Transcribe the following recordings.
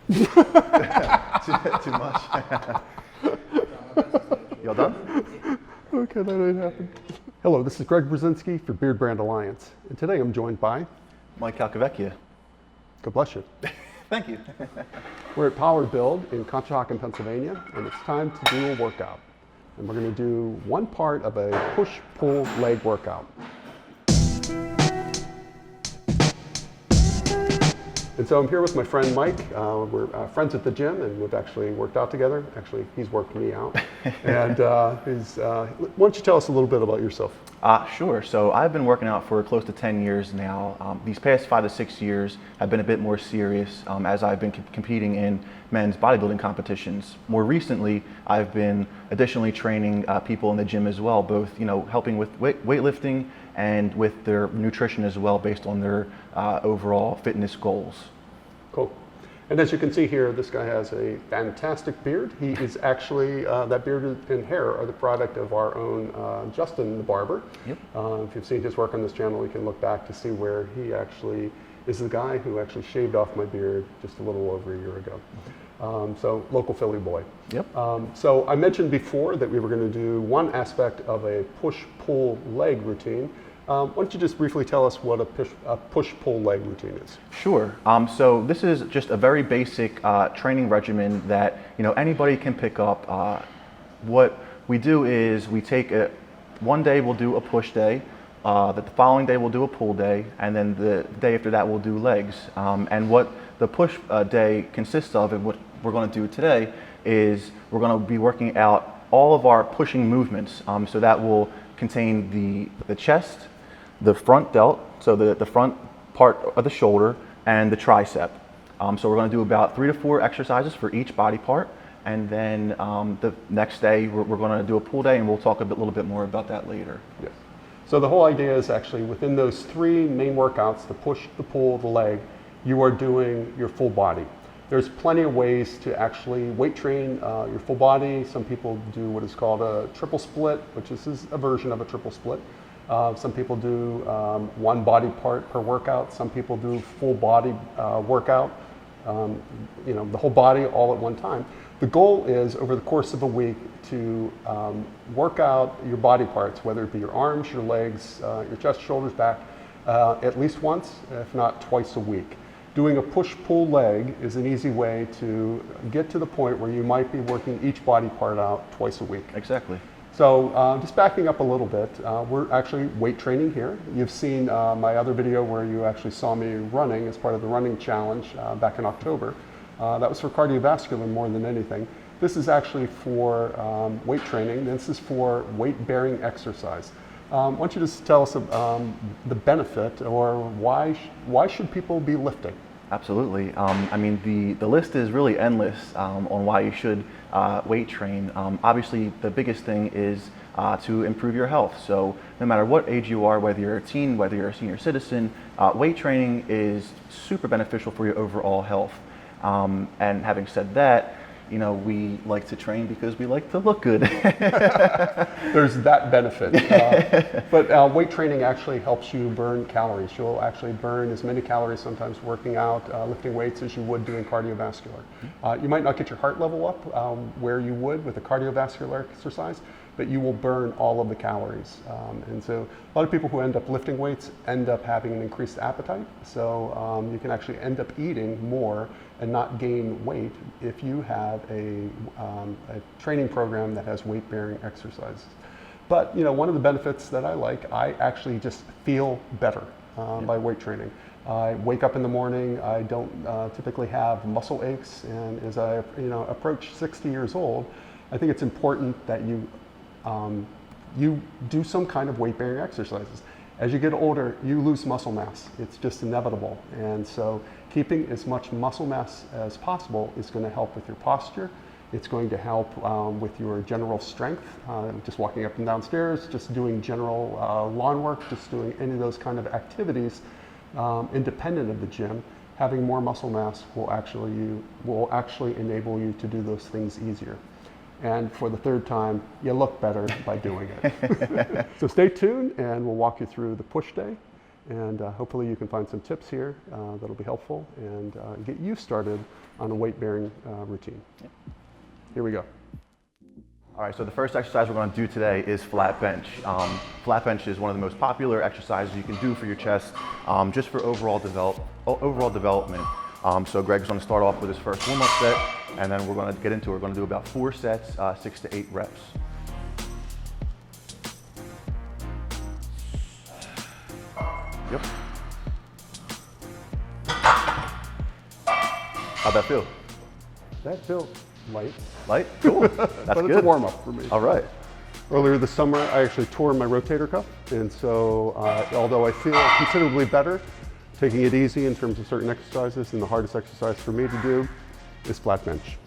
Too much. Y'all done? Okay, that didn't happen. Hello, this is Greg Berzinsky for Beardbrand Alliance, and today I'm joined by Mike Calcavecchia. God bless you. Thank you. We're at Power Build in Conshohocken, Pennsylvania, and it's time to do a workout. And we're going to do one part of a push-pull leg workout. And so I'm here with my friend Mike. We're friends at the gym, and we've actually worked out together. Actually, he's worked me out. And why don't you tell us a little bit about yourself? Sure. So I've been working out for close to 10 years now. These past 5 to 6 years have been a bit more serious as I've been competing in men's bodybuilding competitions. More recently, I've been additionally training people in the gym as well, both helping with weightlifting and with their nutrition as well, based on their overall fitness goals. Cool. And as you can see here, this guy has a fantastic beard. He is actually, that beard and hair are the product of our own Justin the barber. Yep. If you've seen his work on this channel, you can look back to see where he actually is the guy who actually shaved off my beard just a little over a year ago. So local Philly boy. Yep. So I mentioned before that we were going to do one aspect of a push-pull leg routine. Why don't you just briefly tell us what a push-pull leg routine is? Sure. So this is just a very basic training regimen that anybody can pick up. What we do is we take one day we'll do a push day, the following day we'll do a pull day, and then the day after that we'll do legs. And what the push day consists of, and what we're going to do today, is we're going to be working out all of our pushing movements. So that will contain the chest, the front delt, so the front part of the shoulder, and the tricep. So we're going to do about 3 to 4 exercises for each body part, and then the next day we're going to do a pull day, and we'll talk a little bit more about that later. Yes. So the whole idea is actually within those 3 main workouts, the push, the pull, the leg, you are doing your full body. There's plenty of ways to actually weight train your full body. Some people do what is called a triple split, which is a version of a triple split. Some people do one body part per workout. Some people do full body workout, the whole body all at one time. The goal is over the course of a week to work out your body parts, whether it be your arms, your legs, your chest, shoulders, back, at least once, if not twice a week. Doing a push-pull leg is an easy way to get to the point where you might be working each body part out twice a week. Exactly. So just backing up a little bit, we're actually weight training here. You've seen my other video where you actually saw me running as part of the running challenge back in October. That was for cardiovascular more than anything. This is actually for weight training. This is for weight-bearing exercise. Why don't you just tell us the benefit, or why should people be lifting? Absolutely. The list is really endless on why you should weight train. Obviously, the biggest thing is to improve your health. So no matter what age you are, whether you're a teen, whether you're a senior citizen, weight training is super beneficial for your overall health. And having said that, we like to train because we like to look good. There's that benefit. But weight training actually helps you burn calories. You'll actually burn as many calories sometimes working out, lifting weights, as you would doing cardiovascular. You might not get your heart level up where you would with a cardiovascular exercise, but you will burn all of the calories. And so a lot of people who end up lifting weights end up having an increased appetite. So you can actually end up eating more and not gain weight if you have a training program that has weight-bearing exercises. But one of the benefits that I like, I actually just feel better by weight training. I wake up in the morning, I don't typically have muscle aches, and as I approach 60 years old, I think it's important that you do some kind of weight-bearing exercises. As you get older, you lose muscle mass. It's just inevitable. And so keeping as much muscle mass as possible is going to help with your posture. It's going to help with your general strength, just walking up and down stairs, just doing general lawn work, just doing any of those kind of activities independent of the gym. Having more muscle mass will actually enable you to do those things easier. And for the 3rd time, you look better by doing it. So stay tuned, and we'll walk you through the push day And hopefully you can find some tips here that'll be helpful and get you started on a weight-bearing routine. Yep. Here we go. All right, so the first exercise we're going to do today is flat bench. Flat bench is one of the most popular exercises you can do for your chest, just for overall development. So Greg's going to start off with his first warm-up set, and then we're going to get into it. We're going to do about 4 sets, 6 to 8 reps. Yep. How'd that feel? That felt light. Light? Cool. That's But good. it's a warm-up for me. All right. Earlier this summer, I actually tore my rotator cuff, and so although I feel considerably better, taking it easy in terms of certain exercises, and the hardest exercise for me to do is flat bench.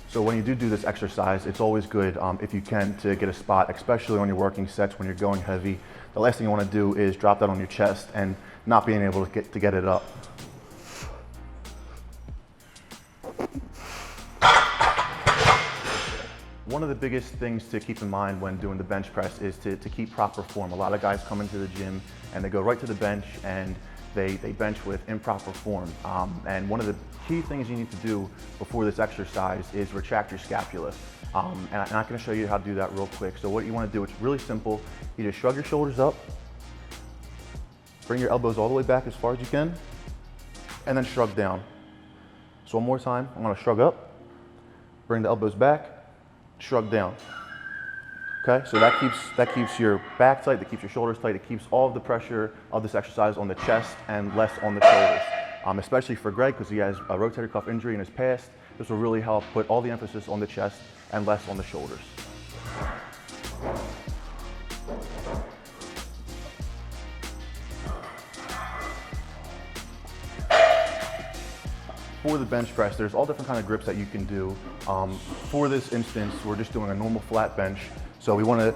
So when you do this exercise, it's always good, if you can, to get a spot, especially on your working sets when you're going heavy. The last thing you want to do is drop that on your chest and not being able to get it up. One of the biggest things to keep in mind when doing the bench press is to keep proper form. A lot of guys come into the gym and they go right to the bench and they bench with improper form. And one of the key things you need to do before this exercise is retract your scapula. And I'm going to show you how to do that real quick. So what you want to do, it's really simple. You just shrug your shoulders up, bring your elbows all the way back as far as you can, and then shrug down. So one more time, I'm going to shrug up, bring the elbows back, shrug down. Okay, so that keeps your back tight, that keeps your shoulders tight, it keeps all of the pressure of this exercise on the chest and less on the shoulders. Especially for Greg, because he has a rotator cuff injury in his past, this will really help put all the emphasis on the chest and less on the shoulders. For the bench press, there's all different kind of grips that you can do. For this instance, we're just doing a normal flat bench. So we want to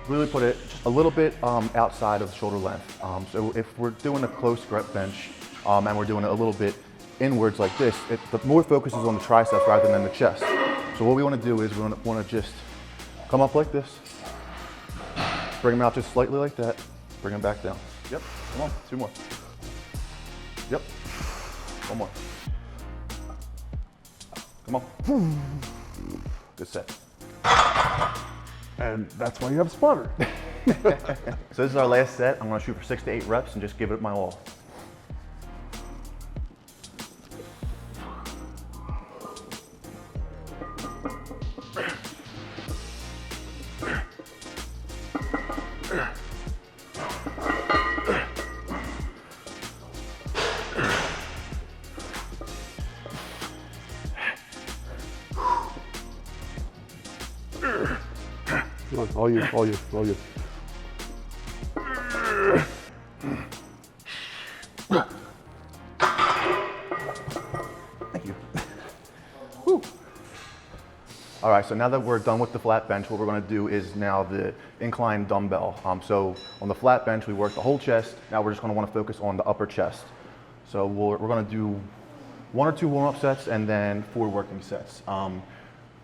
really put it just a little bit outside of shoulder length. So if we're doing a close grip bench and we're doing it a little bit inwards like this, the more focus is on the triceps rather than the chest. So what we want to do is we want to just come up like this, bring them out just slightly like that, bring them back down. Yep, come on, 2 more. Yep, 1 more. Come on. Good set. And that's why you have a spotter. So this is our last set. I'm going to shoot for 6 to 8 reps and just give it my all. Come on, all you. Thank you. Whew. All right, so now that we're done with the flat bench, what we're going to do is now the incline dumbbell. So on the flat bench, we work the whole chest. Now we're just going to want to focus on the upper chest. So we're going to do 1 or 2 warm-up sets and then 4 working sets.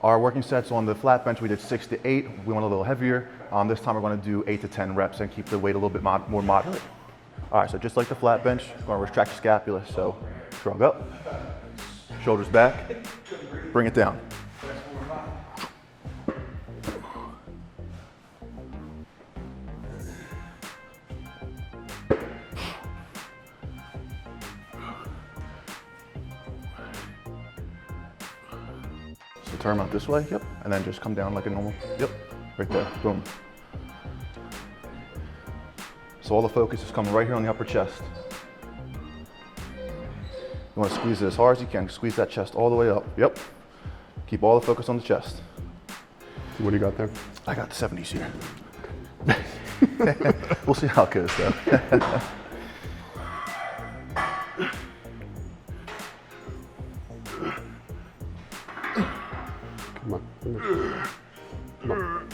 Our working sets on the flat bench, we did 6 to 8. We went a little heavier. This time we're going to do 8 to 10 reps and keep the weight a little bit more moderate. All right, so just like the flat bench, we're going to retract the scapula. So shrug up, shoulders back, bring it down. So turn them out this way, yep, and then just come down like a normal, yep, right there, boom. So all the focus is coming right here on the upper chest. You want to squeeze it as hard as you can. Squeeze that chest all the way up, yep. Keep all the focus on the chest. What do you got there? I got the 70s here. We'll see how it goes though. Come on. Come on.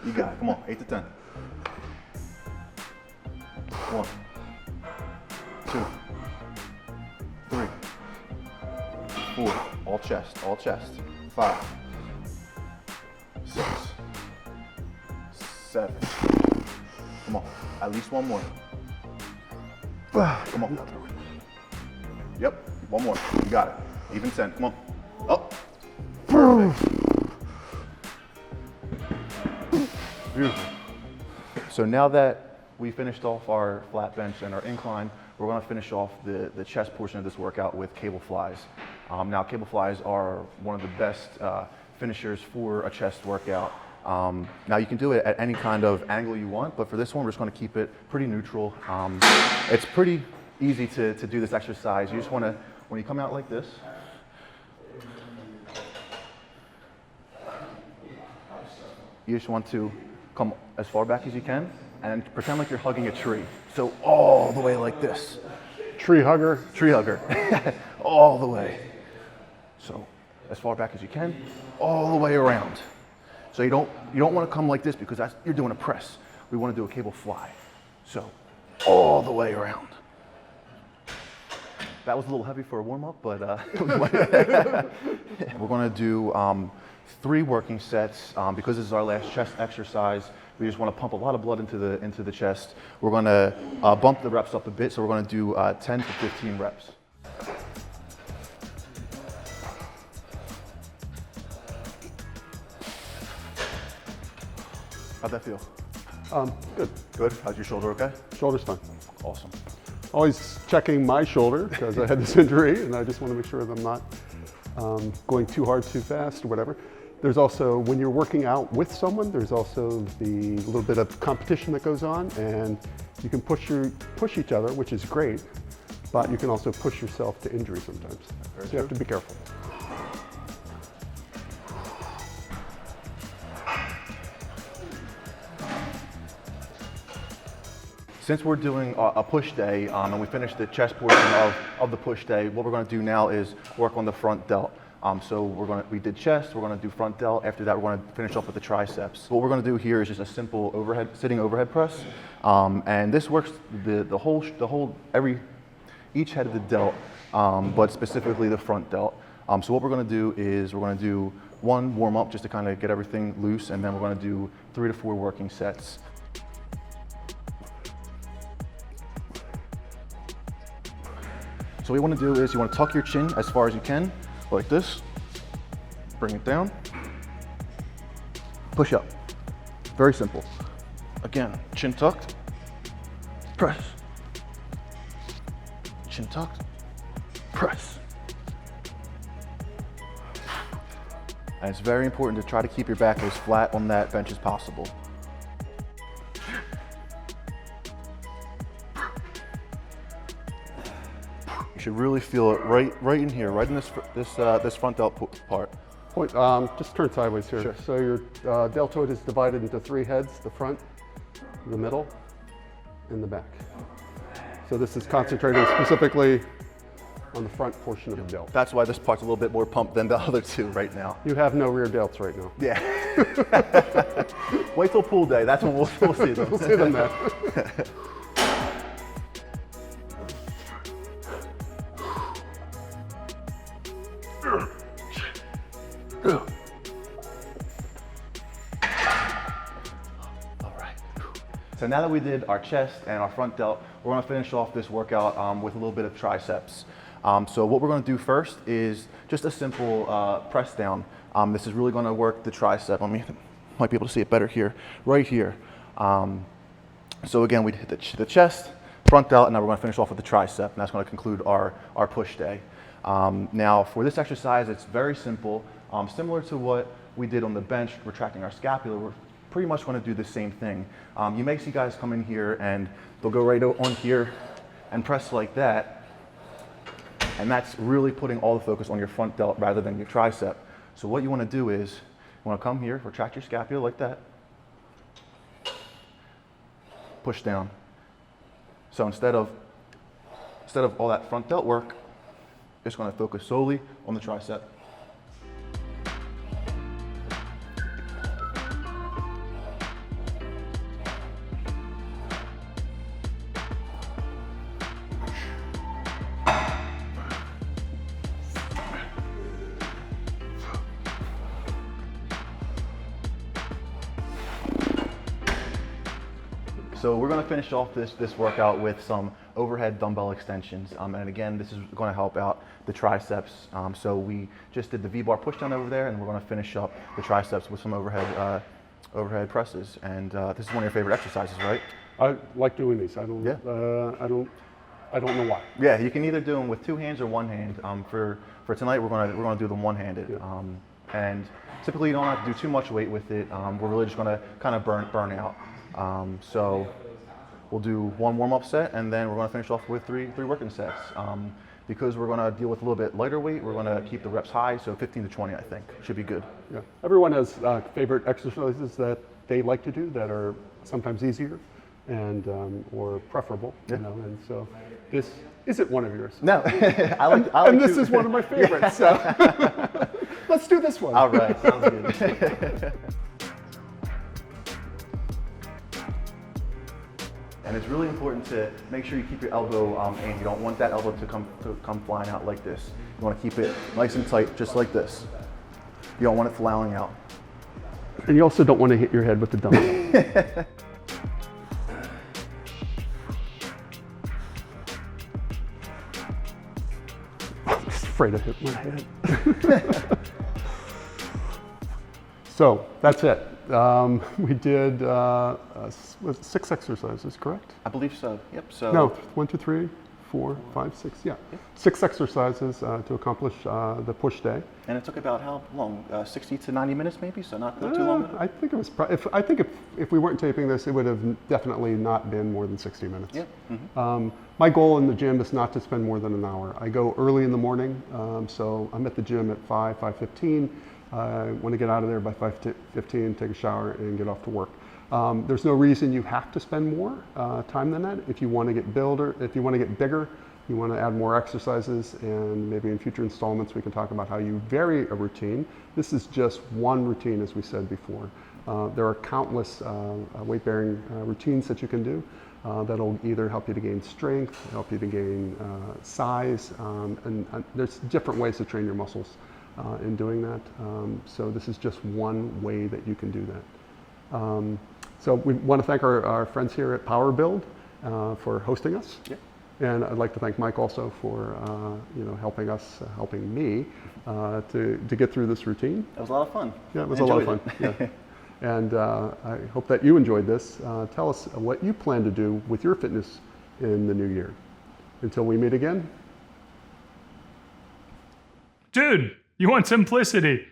You got it, come on, 8 to 10. 1, 2, 3, 4, all chest, 5, 6, 7. Come on, at least one more. Come on. Yep, one more. You got it. Even 10. Come on. Up. Perfect. Beautiful. So now that we finished off our flat bench and our incline, we're going to finish off the chest portion of this workout with cable flies. Now, cable flies are one of the best finishers for a chest workout. Now, you can do it at any kind of angle you want, but for this one, we're just going to keep it pretty neutral. It's pretty easy to do this exercise. You just want to, when you come out like this, you just want to come as far back as you can and pretend like you're hugging a tree. So all the way like this. Tree hugger. Tree hugger. All the way. So as far back as you can, all the way around. So you don't want to come like this because you're doing a press. We want to do a cable fly. So all the way around. That was a little heavy for a warm-up, but we're going to do 3 working sets. Because this is our last chest exercise, we just want to pump a lot of blood into the chest. We're going to bump the reps up a bit, so we're going to do 10 to 15 reps. How'd that feel? Good. Good? How's your shoulder okay? Shoulder's fine. Awesome. Always checking my shoulder because I had this injury and I just want to make sure that I'm not going too hard, too fast or whatever. There's also, when you're working out with someone, there's also the little bit of competition that goes on, and you can push each other, which is great, but you can also push yourself to injury sometimes. So you have to be careful. Since we're doing a push day and we finished the chest portion of the push day, what we're going to do now is work on the front delt. So we did chest, we're going to do front delt. After that, we're going to finish off with the triceps. What we're going to do here is just a simple sitting overhead press, and this works each head of the delt, but specifically the front delt. So what we're going to do is we're going to do 1 warm up just to kind of get everything loose, and then we're going to do 3 to 4 working sets. So what you want to do is you want to tuck your chin as far as you can, like this. Bring it down. Push up. Very simple. Again, chin tucked. Press. Chin tucked. Press. And it's very important to try to keep your back as flat on that bench as possible. You should really feel it right in here, right in this front delt part. Point, just turn sideways here. Sure. So your deltoid is divided into 3 heads: the front, the middle, and the back. So this is concentrating specifically on the front portion of the delt. That's why this part's a little bit more pumped than the other 2 right now. You have no rear delts right now. Yeah. Wait till pool day. That's when we'll see them. We'll see them then. All right. So now that we did our chest and our front delt, we're going to finish off this workout with a little bit of triceps. So what we're going to do first is just a simple press down. This is really going to work the tricep. Might be able to see it better here, right here. So again, we hit the chest, front delt, and now we're going to finish off with the tricep, and that's going to conclude our push day. Now for this exercise, it's very simple. Similar to what we did on the bench, retracting our scapula, we're pretty much going to do the same thing. You may see guys come in here and they'll go right on here and press like that. And that's really putting all the focus on your front delt rather than your tricep. So what you want to do is, you want to come here, retract your scapula like that. Push down. So instead of all that front delt work, it's going to focus solely on the tricep. So we're going to finish off this workout with some overhead dumbbell extensions. And again, this is going to help out the triceps. So we just did the V-bar push down over there, and we're going to finish up the triceps with some overhead presses. And this is one of your favorite exercises, right? I like doing these. I don't know why. Yeah, you can either do them with two hands or one hand. For tonight, we're gonna do them one-handed. Yeah. And typically, you don't have to do too much weight with it. We're really just gonna kind of burn out. So we'll do one warm-up set, and then we're gonna finish off with three working sets. Because we're gonna deal with a little bit lighter weight, we're gonna keep the reps high, so 15 to 20, I think, should be good. Yeah. Everyone has favorite exercises that they like to do that are sometimes easier and or preferable, you know, and so this isn't one of yours. No, I like and this is one of my favorites. So let's do this one. All right, sounds good. And it's really important to make sure you keep your elbow in. You don't want that elbow to come flying out like this. You want to keep it nice and tight, just like this. You don't want it flailing out. And you also don't want to hit your head with the dumbbell. Afraid to hit my head. So that's it. We did 6 exercises, correct? I believe so. Yep. So no, 1, 2, 3, 4, 5, 6. Yeah, yep. 6 exercises to accomplish the push day. And it took about how long? 60 to 90 minutes, maybe. So not too long. I think it was. I think if we weren't taping this, it would have definitely not been more than 60 minutes. Yeah. Mm-hmm. My goal in the gym is not to spend more than an hour. I go early in the morning, so I'm at the gym at 5:15. I want to get out of there by 5:15, take a shower, and get off to work. There's no reason you have to spend more time than that. If you want to get bigger, you want to add more exercises, and maybe in future installments we can talk about how you vary a routine. This is just one routine, as we said before. There are countless weight-bearing routines that you can do that'll either help you to gain strength, help you to gain size, and there's different ways to train your muscles in doing that. So this is just one way that you can do that. So we want to thank our friends here at Power Build for hosting us. Yeah. And I'd like to thank Mike also for helping me to get through this routine. That was a lot of fun. Yeah, it was a lot of fun. Yeah. And I hope that you enjoyed this. Tell us what you plan to do with your fitness in the new year. Until we meet again. Dude, you want simplicity?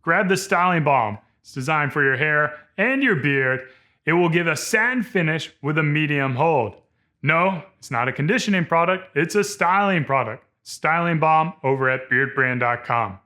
Grab the Styling Balm. It's designed for your hair and your beard. It will give a satin finish with a medium hold. No, it's not a conditioning product. It's a styling product. Styling Balm over at beardbrand.com.